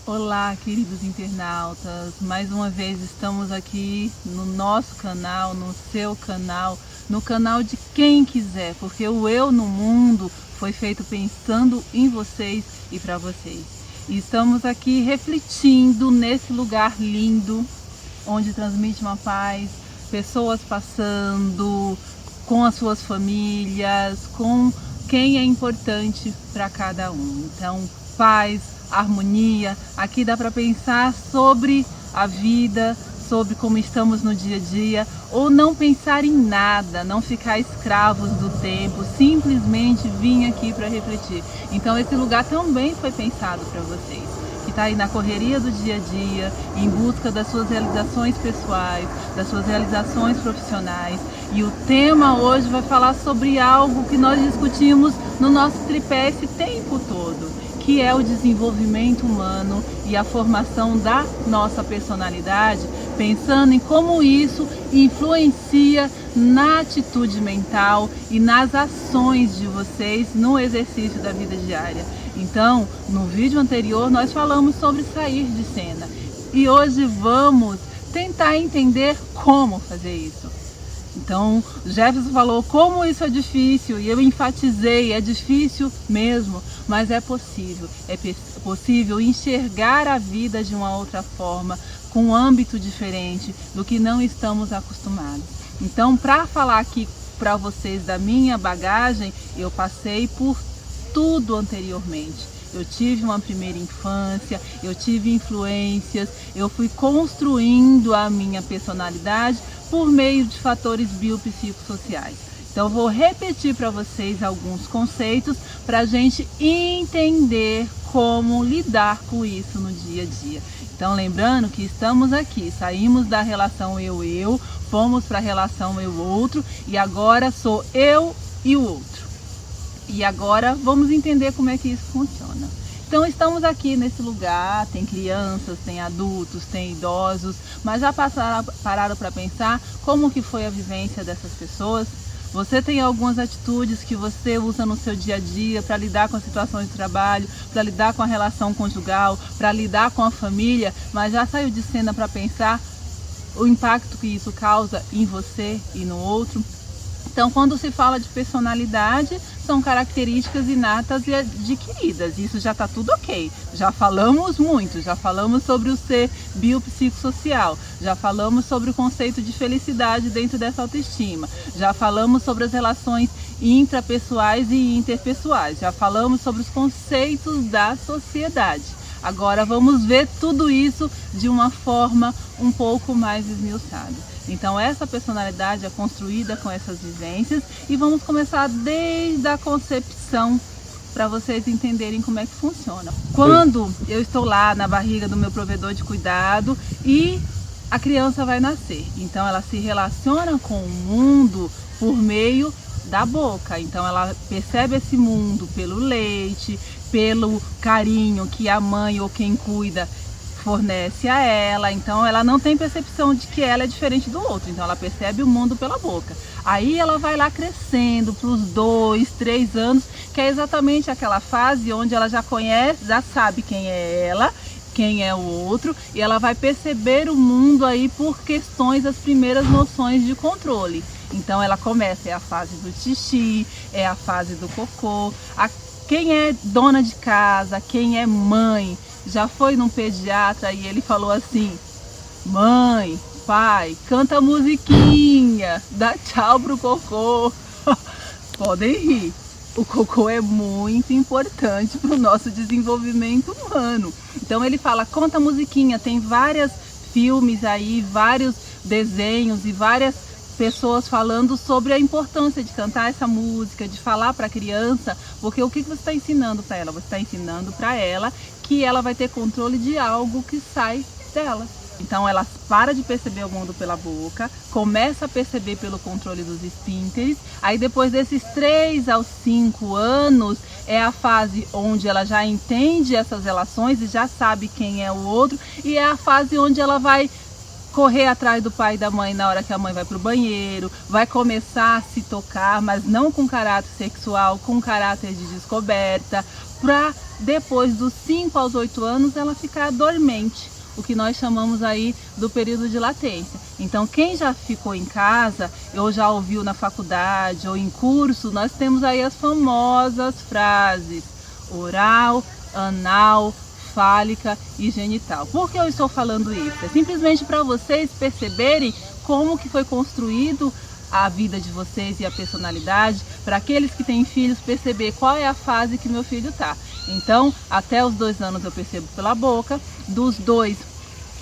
Olá, queridos internautas, mais uma vez estamos aqui no nosso canal, no seu canal, no canal de quem quiser, porque o Eu no Mundo foi feito pensando em vocês e para vocês. E estamos aqui refletindo nesse lugar lindo, onde transmite uma paz, pessoas passando, com as suas famílias, com quem é importante para cada um. Então, paz, harmonia, aqui dá para pensar sobre a vida, sobre como estamos no dia a dia, ou não pensar em nada, não ficar escravos do tempo, simplesmente vir aqui para refletir. Então esse lugar também foi pensado para vocês, que está aí na correria do dia a dia, em busca das suas realizações pessoais, das suas realizações profissionais. E o tema hoje vai falar sobre algo que nós discutimos no nosso tripé esse tempo todo, que é o desenvolvimento humano e a formação da nossa personalidade, pensando em como isso influencia na atitude mental e nas ações de vocês no exercício da vida diária. Então, no vídeo anterior nós falamos sobre sair de cena e hoje vamos tentar entender como fazer isso. Então, Jefferson falou como isso é difícil e eu enfatizei, é difícil mesmo, mas é possível. É possível enxergar a vida de uma outra forma, com um âmbito diferente do que não estamos acostumados. Então, para falar aqui para vocês da minha bagagem, eu passei por tudo anteriormente. Eu tive uma primeira infância, eu tive influências, eu fui construindo a minha personalidade por meio de fatores biopsicossociais. Então, eu vou repetir para vocês alguns conceitos para a gente entender como lidar com isso no dia a dia. Então, lembrando que estamos aqui, saímos da relação eu-eu, fomos para a relação eu-outro e agora sou eu e o outro. E agora vamos entender como é que isso funciona. Então estamos aqui nesse lugar, tem crianças, tem adultos, tem idosos, mas já pararam para pensar como que foi a vivência dessas pessoas? Você tem algumas atitudes que você usa no seu dia a dia para lidar com as situações de trabalho, para lidar com a relação conjugal, para lidar com a família, mas já saiu de cena para pensar o impacto que isso causa em você e no outro? Então, quando se fala de personalidade, são características inatas e adquiridas. Isso já está tudo ok. Já falamos muito, já falamos sobre o ser biopsicossocial, já falamos sobre o conceito de felicidade dentro dessa autoestima, já falamos sobre as relações intrapessoais e interpessoais, já falamos sobre os conceitos da sociedade. Agora vamos ver tudo isso de uma forma um pouco mais esmiuçada. Então essa personalidade é construída com essas vivências e vamos começar desde a concepção para vocês entenderem como é que funciona. Quando eu estou lá na barriga do meu provedor de cuidado e a criança vai nascer, então ela se relaciona com o mundo por meio da boca, então ela percebe esse mundo pelo leite, pelo carinho que a mãe ou quem cuida fornece a ela, então ela não tem percepção de que ela é diferente do outro, então ela percebe o mundo pela boca. Aí ela vai lá crescendo para os 2, 3 anos, que é exatamente aquela fase onde ela já conhece, já sabe quem é ela, quem é o outro, e ela vai perceber o mundo aí por questões, as primeiras noções de controle. Então ela começa, é a fase do xixi, é a fase do cocô, quem é dona de casa, quem é mãe, já foi num pediatra e ele falou assim: mãe, pai, canta musiquinha, dá tchau pro cocô. Podem rir. O cocô é muito importante para o nosso desenvolvimento humano. Então ele fala, conta musiquinha, tem vários filmes aí, vários desenhos e várias pessoas falando sobre a importância de cantar essa música, de falar para a criança, porque o que você está ensinando para ela? Você está ensinando para ela que ela vai ter controle de algo que sai dela. Então ela para de perceber o mundo pela boca, começa a perceber pelo controle dos esfínteres, aí depois desses 3 aos 5 anos é a fase onde ela já entende essas relações e já sabe quem é o outro, e é a fase onde ela vai correr atrás do pai e da mãe na hora que a mãe vai para o banheiro, vai começar a se tocar, mas não com caráter sexual, com caráter de descoberta, para depois dos 5 aos 8 anos ela ficar dormente, o que nós chamamos aí do período de latência. Então quem já ficou em casa ou já ouviu na faculdade ou em curso, nós temos aí as famosas frases oral, anal, fálica e genital. Por que eu estou falando isso? É simplesmente para vocês perceberem como que foi construído a vida de vocês e a personalidade, para aqueles que têm filhos perceber qual é a fase que meu filho está. Então, até os 2 anos eu percebo pela boca, dos 2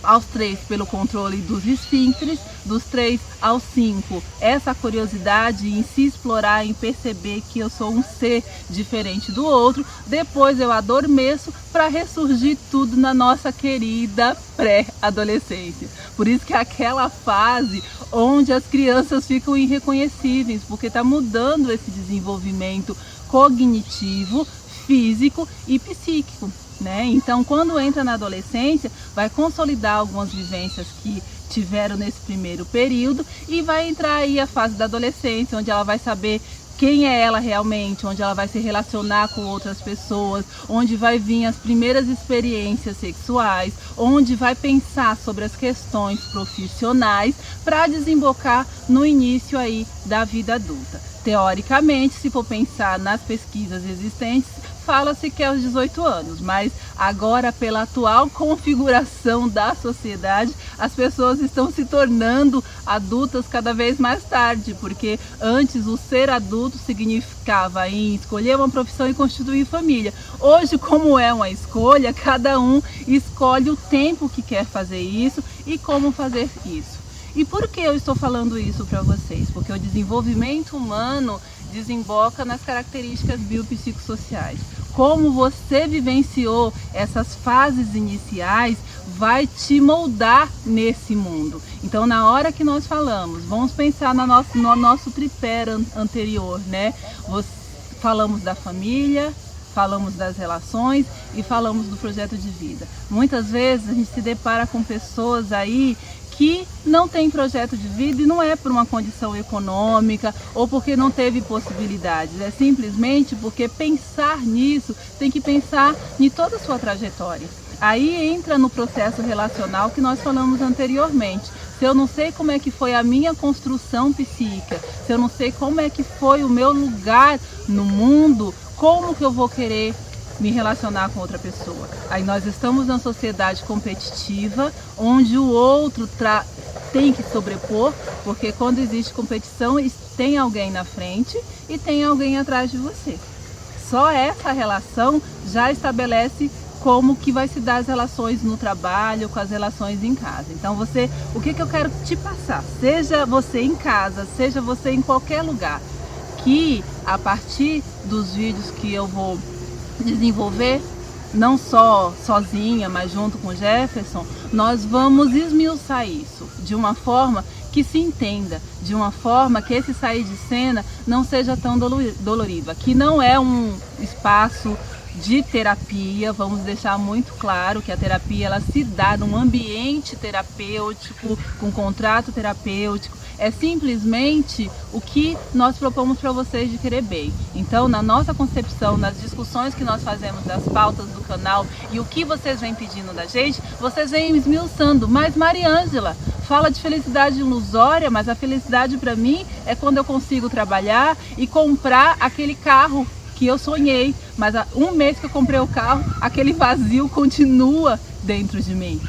aos 3 pelo controle dos esfíncteres, dos 3 aos 5 essa curiosidade em se explorar, em perceber que eu sou um ser diferente do outro. Depois eu adormeço para ressurgir tudo na nossa querida pré-adolescência. Por isso que é aquela fase onde as crianças ficam irreconhecíveis, porque está mudando esse desenvolvimento cognitivo, físico e psíquico, né? Então, quando entra na adolescência, vai consolidar algumas vivências que tiveram nesse primeiro período e vai entrar aí a fase da adolescência, onde ela vai saber quem é ela realmente, onde ela vai se relacionar com outras pessoas, onde vai vir as primeiras experiências sexuais, onde vai pensar sobre as questões profissionais para desembocar no início aí da vida adulta. Teoricamente, se for pensar nas pesquisas existentes, fala-se que é aos 18 anos, mas agora pela atual configuração da sociedade, as pessoas estão se tornando adultas cada vez mais tarde, porque antes o ser adulto significava em escolher uma profissão e constituir família. Hoje, como é uma escolha, cada um escolhe o tempo que quer fazer isso e como fazer isso. E por que eu estou falando isso para vocês? Porque o desenvolvimento humano desemboca nas características biopsicossociais. Como você vivenciou essas fases iniciais vai te moldar nesse mundo. Então, na hora que nós falamos, vamos pensar no nosso tripé anterior, né? Falamos da família, falamos das relações e falamos do projeto de vida. Muitas vezes a gente se depara com pessoas aí que não tem projeto de vida e não é por uma condição econômica ou porque não teve possibilidades, é simplesmente porque pensar nisso tem que pensar em toda a sua trajetória. Aí entra no processo relacional que nós falamos anteriormente. Se eu não sei como é que foi a minha construção psíquica, se eu não sei como é que foi o meu lugar no mundo, como que eu vou querer me relacionar com outra pessoa? Aí nós estamos na sociedade competitiva, onde o outro tem que sobrepor, porque quando existe competição, tem alguém na frente e tem alguém atrás de você. Só essa relação já estabelece como que vai se dar as relações no trabalho, com as relações em casa. Então o que eu quero te passar, seja você em casa, seja você em qualquer lugar, que a partir dos vídeos que eu vou desenvolver, não só sozinha, mas junto com o Jefferson, nós vamos esmiuçar isso de uma forma que se entenda, de uma forma que esse sair de cena não seja tão dolorido. Aqui não é um espaço de terapia, vamos deixar muito claro que a terapia ela se dá num ambiente terapêutico, com contrato terapêutico, é simplesmente o que nós propomos para vocês de querer bem. Então, na nossa concepção, nas discussões que nós fazemos das pautas do canal e o que vocês vêm pedindo da gente, vocês vêm esmiuçando. Mas Mariângela fala de felicidade ilusória, mas a felicidade para mim é quando eu consigo trabalhar e comprar aquele carro que eu sonhei, mas há um mês que eu comprei o carro, aquele vazio continua dentro de mim.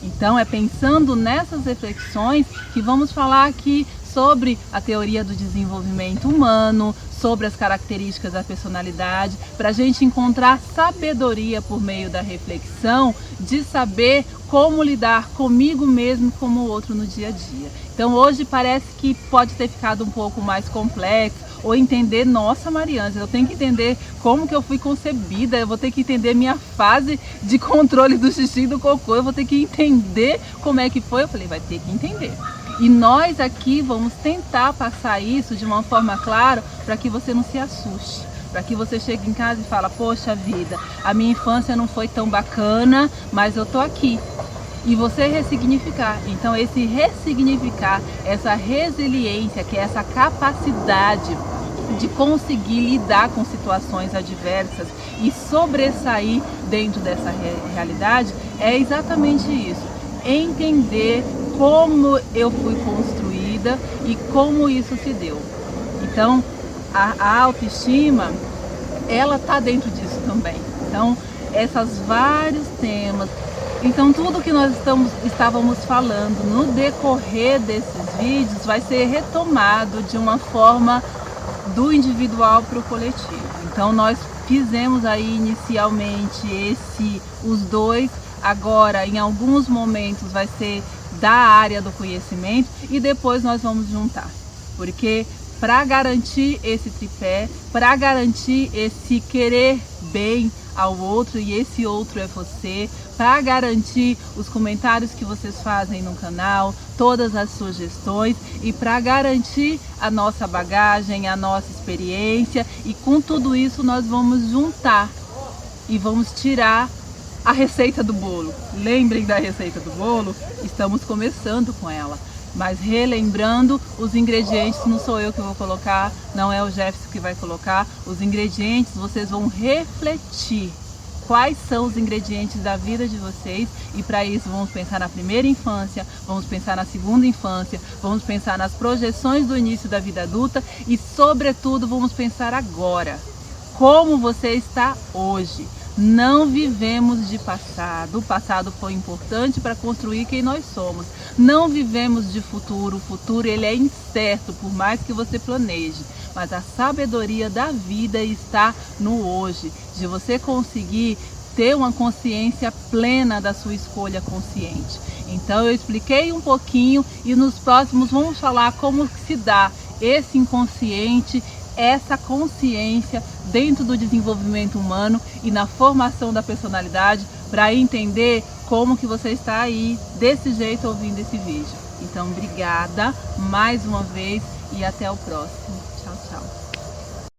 Então é pensando nessas reflexões que vamos falar aqui sobre a teoria do desenvolvimento humano, sobre as características da personalidade, para a gente encontrar sabedoria por meio da reflexão, de saber como lidar comigo mesmo e com o outro no dia a dia. Então hoje parece que pode ter ficado um pouco mais complexo, ou entender, nossa Mariângela, eu tenho que entender como que eu fui concebida, eu vou ter que entender minha fase de controle do xixi e do cocô, eu vou ter que entender como é que foi. Eu falei, vai ter que entender. E nós aqui vamos tentar passar isso de uma forma clara para que você não se assuste, para que você chegue em casa e fale, poxa vida, a minha infância não foi tão bacana, mas eu tô aqui. E você ressignificar. Então esse ressignificar, essa resiliência, que é essa capacidade de conseguir lidar com situações adversas e sobressair dentro dessa realidade é exatamente isso. Entender como eu fui construída e como isso se deu. Então, a autoestima, ela está dentro disso também. Então, esses vários temas, então tudo que nós estávamos falando no decorrer desses vídeos vai ser retomado de uma forma do individual para o coletivo. Então nós fizemos aí inicialmente os dois, agora em alguns momentos vai ser da área do conhecimento e depois nós vamos juntar, porque para garantir esse tripé, para garantir esse querer bem ao outro e esse outro é você, para garantir os comentários que vocês fazem no canal, todas as sugestões e para garantir a nossa bagagem, a nossa experiência, e com tudo isso nós vamos juntar e vamos tirar a receita do bolo. Lembrem da receita do bolo? Estamos começando com ela. Mas relembrando, os ingredientes não sou eu que vou colocar, não é o Jefferson que vai colocar. Os ingredientes vocês vão refletir quais são os ingredientes da vida de vocês, e para isso vamos pensar na primeira infância, vamos pensar na segunda infância, vamos pensar nas projeções do início da vida adulta e, sobretudo, vamos pensar agora, como você está hoje. Não vivemos de passado, o passado foi importante para construir quem nós somos. Não vivemos de futuro, o futuro ele é incerto, por mais que você planeje. Mas a sabedoria da vida está no hoje, de você conseguir ter uma consciência plena da sua escolha consciente. Então eu expliquei um pouquinho e nos próximos vamos falar como se dá esse inconsciente, essa consciência dentro do desenvolvimento humano e na formação da personalidade, para entender como que você está aí desse jeito ouvindo esse vídeo. Então, obrigada mais uma vez e até o próximo. Tchau, tchau.